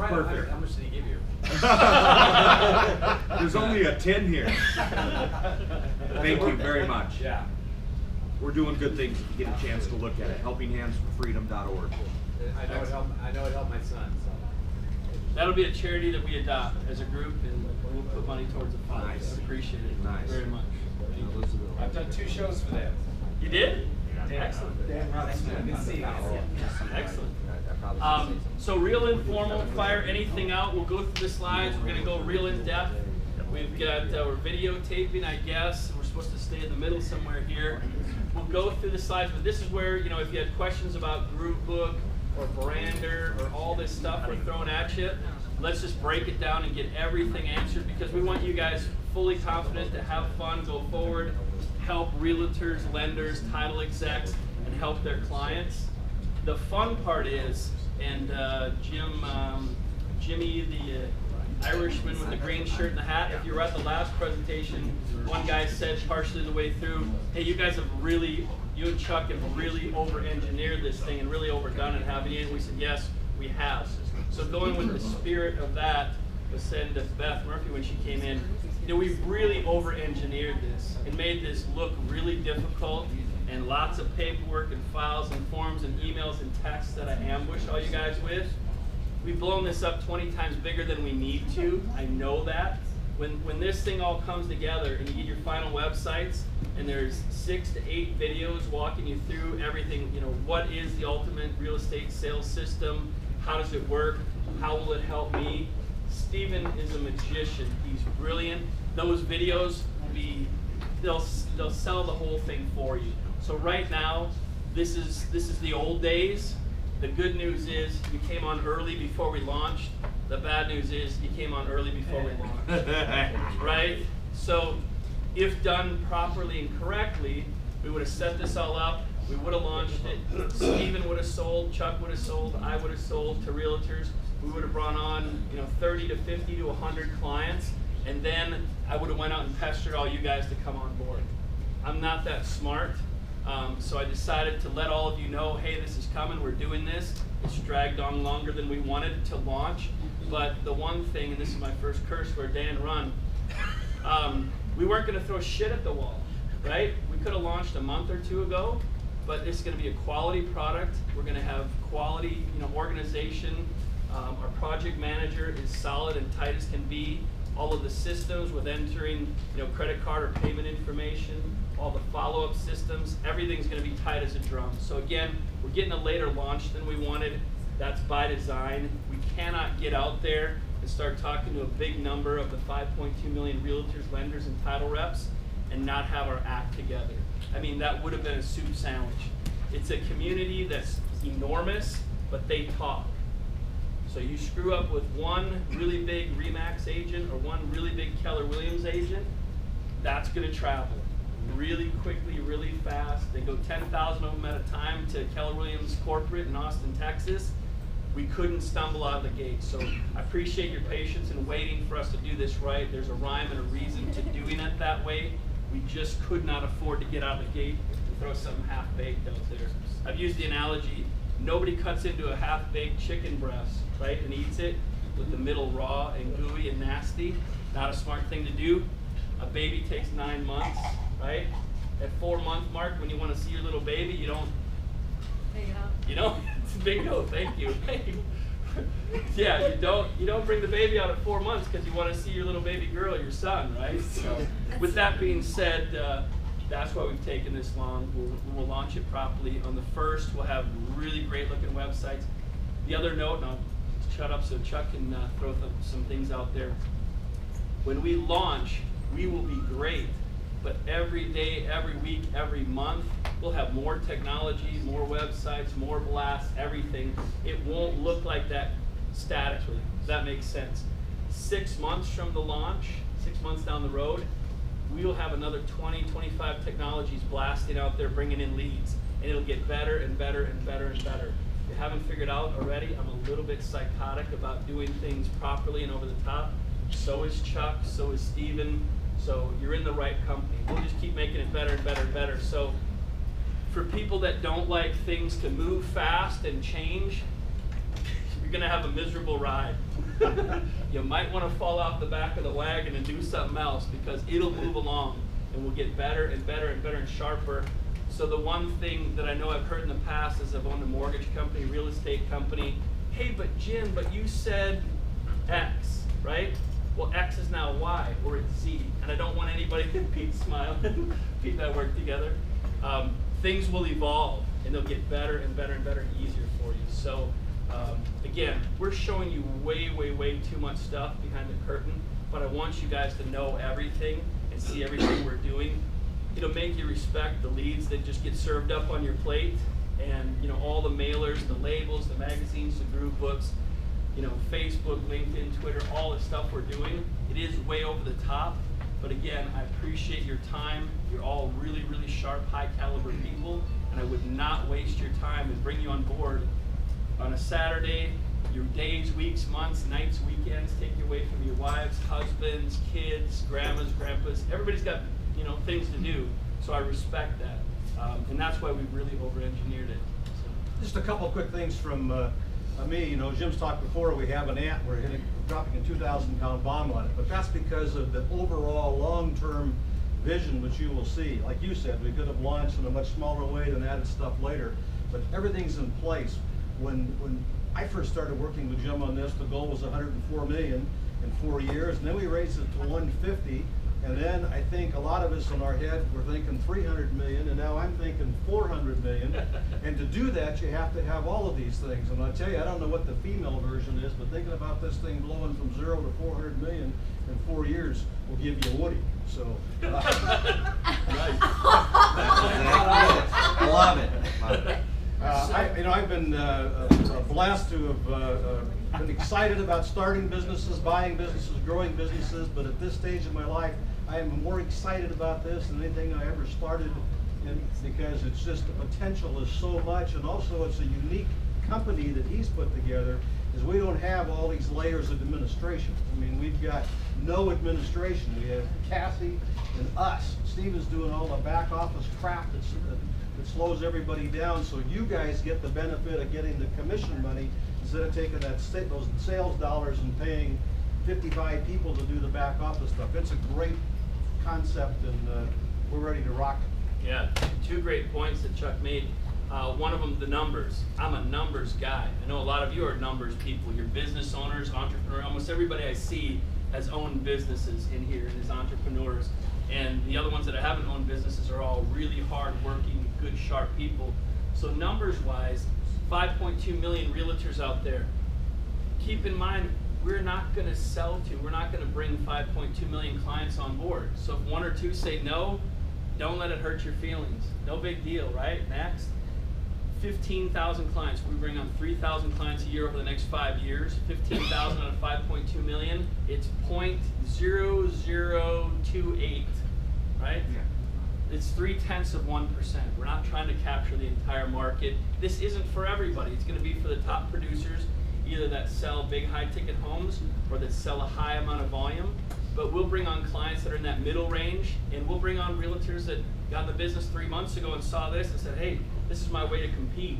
Perfect. How much did he give you? There's only a 10 here. Thank you very much. Yeah. We're doing good things if you get a chance to look at it. HelpingHandsForFreedom.org. I know it helped my son. So. That'll be a charity that we adopt as a group, and we'll put money towards the fund. Nice. Appreciate it very much. I've done 2 shows for them. You did? Dan, Excellent. Dan Robinson. I didn't see him. Excellent. So real informal, fire anything out. We'll go through the slides. We're going to go real in depth. We've got we're videotaping, I guess. We're supposed to stay in the middle somewhere here. We'll go through the slides, but this is where, you know, if you had questions about Groovebook or Brander or all this stuff we're throwing at you, let's just break it down and get everything answered, because we want you guys fully confident to have fun, go forward, help realtors, lenders, title execs, and help their clients. The fun part is, and Jimmy, the Irishman with the green shirt and the hat, if you were at the last presentation, one guy said partially the way through, hey, you guys have really, you and Chuck have really over-engineered this thing and really overdone it, haven't you? And we said, yes, we have. So going with the spirit of that, was saying to Beth Murphy when she came in, you know, we've really over-engineered this and made this look really difficult, and lots of paperwork and files and forms and emails and texts that I ambush all you guys with. We've blown this up 20 times bigger than we need to. I know that. When this thing all comes together and you get your final websites and there's 6 to 8 videos walking you through everything, you know, what is the ultimate real estate sales system? How does it work? How will it help me? Stephen is a magician. He's brilliant. Those videos will be, they'll sell the whole thing for you. So right now, this is the old days. The good news is you came on early before we launched. The bad news is you came on early before we launched. Right? So if done properly and correctly, we would have set this all up. We would have launched it. Stephen would have sold. Chuck would have sold. I would have sold to realtors. We would have brought on, you know, 30 to 50 to 100 clients, and then I would have went out and pestered all you guys to come on board. I'm not that smart. So I decided to let all of you know, hey, this is coming, we're doing this. It's dragged on longer than we wanted to launch. But the one thing, and this is my first curse word, Dan, run, we weren't going to throw shit at the wall, right? We could have launched a month or 2 ago, but it's going to be a quality product. We're going to have quality, you know, organization. Our project manager is solid and tight as can be. All of the systems with entering, you know, credit card or payment information, all the follow-up systems, everything's going to be tight as a drum. So again, we're getting a later launch than we wanted. That's by design. We cannot get out there and start talking to a big number of the 5.2 million realtors, lenders, and title reps and not have our act together. I mean, that would have been a soup sandwich. It's a community that's enormous, but they talk. So you screw up with one really big RE/MAX agent or one really big Keller Williams agent, that's going to travel really quickly, really fast. They go 10,000 of them at a time to Keller Williams corporate in Austin, Texas. We couldn't stumble out of the gate. So I appreciate your patience in waiting for us to do this right. There's a rhyme and a reason to doing it that way. We just could not afford to get out of the gate and throw something half-baked out there. I've used the analogy, nobody cuts into a half-baked chicken breast, right, and eats it with the middle raw and gooey and nasty. Not a smart thing to do. A baby takes 9 months, right? At 4-month mark, when you want to see your little baby, you don't. You don't. It's bingo. Thank you. Yeah, you don't bring the baby out at 4 months because you want to see your little baby girl, your son, right? So, with that being said, that's why we've taken this long. We'll launch it properly on the 1st. We'll have really great looking websites. The other note, and I'll shut up so Chuck can throw some things out there. When we launch, we will be great, but every day, every week, every month, we'll have more technology, more websites, more blasts, everything. It won't look like that statically. Does that make sense? 6 months from the launch, 6 months down the road, we will have another 20, 25 technologies blasting out there, bringing in leads, and it'll get better and better and better and better. If you haven't figured out already, I'm a little bit psychotic about doing things properly and over the top. So is Chuck, so is Stephen. So you're in the right company. We'll just keep making it better and better and better. So for people that don't like things to move fast and change, you're going to have a miserable ride. you might want to fall off the back of the wagon and do something else, because it'll move along and we'll get better and better and better and sharper. So the one thing that I know I've heard in the past is I've owned a mortgage company, real estate company. Hey, but Jim, but you said X, right? Well, X is now Y, or it's Z. And I don't want anybody, Pete smile, Pete and I work together. Things will evolve and they'll get better and better and better and easier for you. So again, we're showing you way, way, way too much stuff behind the curtain, but I want you guys to know everything and see everything we're doing. It'll make you respect the leads that just get served up on your plate, and all the mailers, the labels, the magazines, the group books, Facebook, LinkedIn, Twitter, all the stuff we're doing. It is way over the top, but again, I appreciate your time. You're all really, really sharp, high caliber people, and I would not waste your time and bring you on board on a Saturday, your days, weeks, months, nights, weekends, take you away from your wives, husbands, kids, grandmas, grandpas. Everybody's got things to do, so I respect that, and that's why we've really over-engineered it. So. Just a couple of quick things from me. Jim's talked before. We have an ant. We're dropping a 2,000-pound bomb on it, but that's because of the overall long-term vision, which you will see. Like you said, we could have launched in a much smaller way and added stuff later, but everything's in place. When I first started working with Jim on this, the goal was 104 million in 4 years, and then we raised it to 150. And then I think a lot of us in our head were thinking 300 million, and now I'm thinking 400 million. And to do that, you have to have all of these things. And I tell you, I don't know what the female version is, but thinking about this thing blowing from 0 to 400 million in 4 years will give you a Woody. So, I love it. I've been blessed to have been excited about starting businesses, buying businesses, growing businesses, but at this stage of my life, I am more excited about this than anything I ever started, because it's just, the potential is so much, and also it's a unique company that he's put together, is we don't have all these layers of administration. I mean, we've got no administration. We have Kathy and us. Steven's doing all the back office crap that slows everybody down, so you guys get the benefit of getting the commission money instead of taking those sales dollars and paying 55 people to do the back office stuff. It's a great concept, and we're ready to rock it. Yeah, two great points that Chuck made. One of them, the numbers. I'm a numbers guy. I know a lot of you are numbers people. You're business owners, entrepreneurs. Almost everybody I see has owned businesses in here and is entrepreneurs. And the other ones that haven't owned businesses are all really hard-working, good, sharp people. So numbers-wise, 5.2 million realtors out there. Keep in mind, we're not going to sell to, we're not going to bring 5.2 million clients on board. So if one or two say no, don't let it hurt your feelings. No big deal, right? Next. 15,000 clients. We bring on 3,000 clients a year over the next 5 years. 15,000 out of 5.2 million. It's 0.0028, right? Yeah. It's 0.3%. We're not trying to capture the entire market. This isn't for everybody. It's going to be for the top producers, either that sell big high-ticket homes or that sell a high amount of volume. But we'll bring on clients that are in that middle range, and we'll bring on realtors that got in the business 3 months ago and saw this and said, hey, this is my way to compete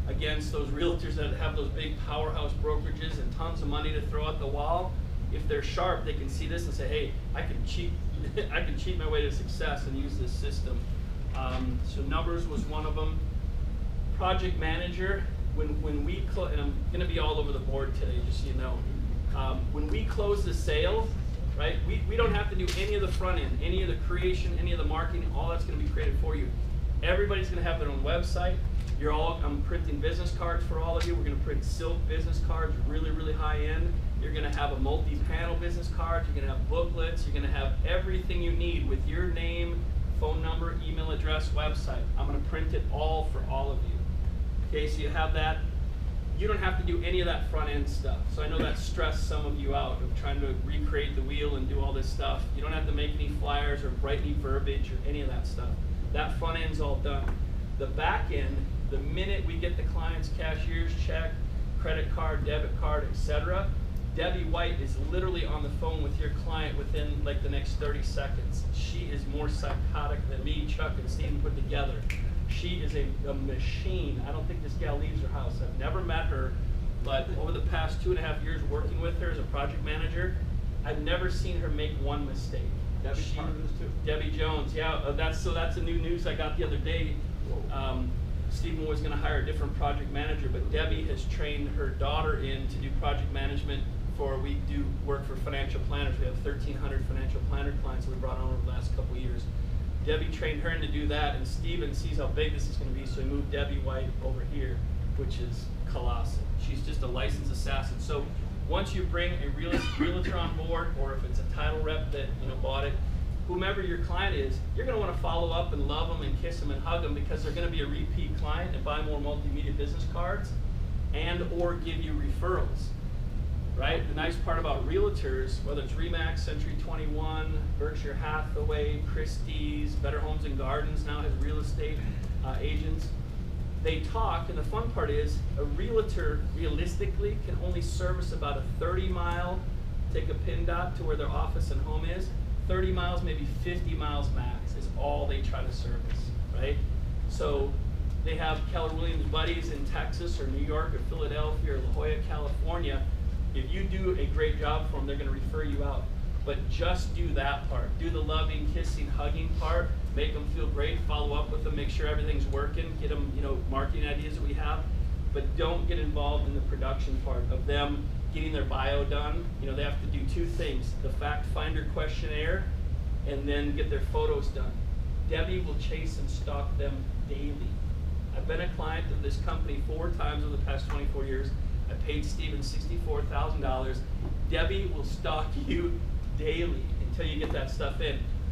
against those realtors that have those big powerhouse brokerages and tons of money to throw at the wall. If they're sharp, they can see this and say, hey, I can cheat my way to success and use this system. So numbers was one of them. Project manager, when we and I'm going to be all over the board today, just so you know. When we close the sale, right, we don't have to do any of the front end, any of the creation, any of the marketing. All that's going to be created for you. Everybody's going to have their own website. I'm printing business cards for all of you. We're going to print silk business cards, really, really high end. You're going to have a multi-panel business card. You're going to have booklets. You're going to have everything you need with your name, phone number, email address, website. I'm going to print it all for all of you. Okay, so you have that. You don't have to do any of that front end stuff. So I know that stressed some of you out of trying to recreate the wheel and do all this stuff. You don't have to make any flyers or write any verbiage or any of that stuff. That front end's all done. The back end, the minute we get the client's cashier's check, credit card, debit card, etc., Debbie White is literally on the phone with your client within like the next 30 seconds. She is more psychotic than me, Chuck, and Steven put together. She is a machine. I don't think this gal leaves her house. I've never met her, but over the past 2.5 years working with with her as a project manager. I've never seen her make one mistake. Debbie's part of this too. Debbie Jones, yeah, that's a new news I got the other day. Stephen was going to hire a different project manager, but Debbie has trained her daughter in to do project management we do work for financial planners. We have 1,300 financial planner clients that we brought on over the last couple of years. Debbie trained her in to do that, and Stephen sees how big this is going to be, so he moved Debbie White over here, which is colossal. She's just a licensed assassin. So once you bring a realtor on board, or if it's a title rep that bought it, whomever your client is, you're going to want to follow up and love them and kiss them and hug them, because they're going to be a repeat client and buy more multimedia business cards and or give you referrals. Right? The nice part about realtors, whether it's RE/MAX, Century 21, Berkshire Hathaway, Christie's, Better Homes and Gardens now has real estate agents. They talk, and the fun part is a realtor realistically can only service about a 30-mile, take a pin dot to where their office and home is, 30 miles, maybe 50 miles max is all they try to service, right? So they have Keller Williams buddies in Texas or New York or Philadelphia or La Jolla, California. If you do a great job for them, they're going to refer you out. But just do that part. Do the loving, kissing, hugging part. Make them feel great. Follow up with them. Make sure everything's working. Get them, marketing ideas that we have. But don't get involved in the production part of them getting their bio done. They have to do two things: the fact finder questionnaire, and then get their photos done. Debbie will chase and stalk them daily. I've been a client of this company 4 times over the past 24 years. I paid Stephen $64,000. Debbie will stalk you daily until you get that stuff in.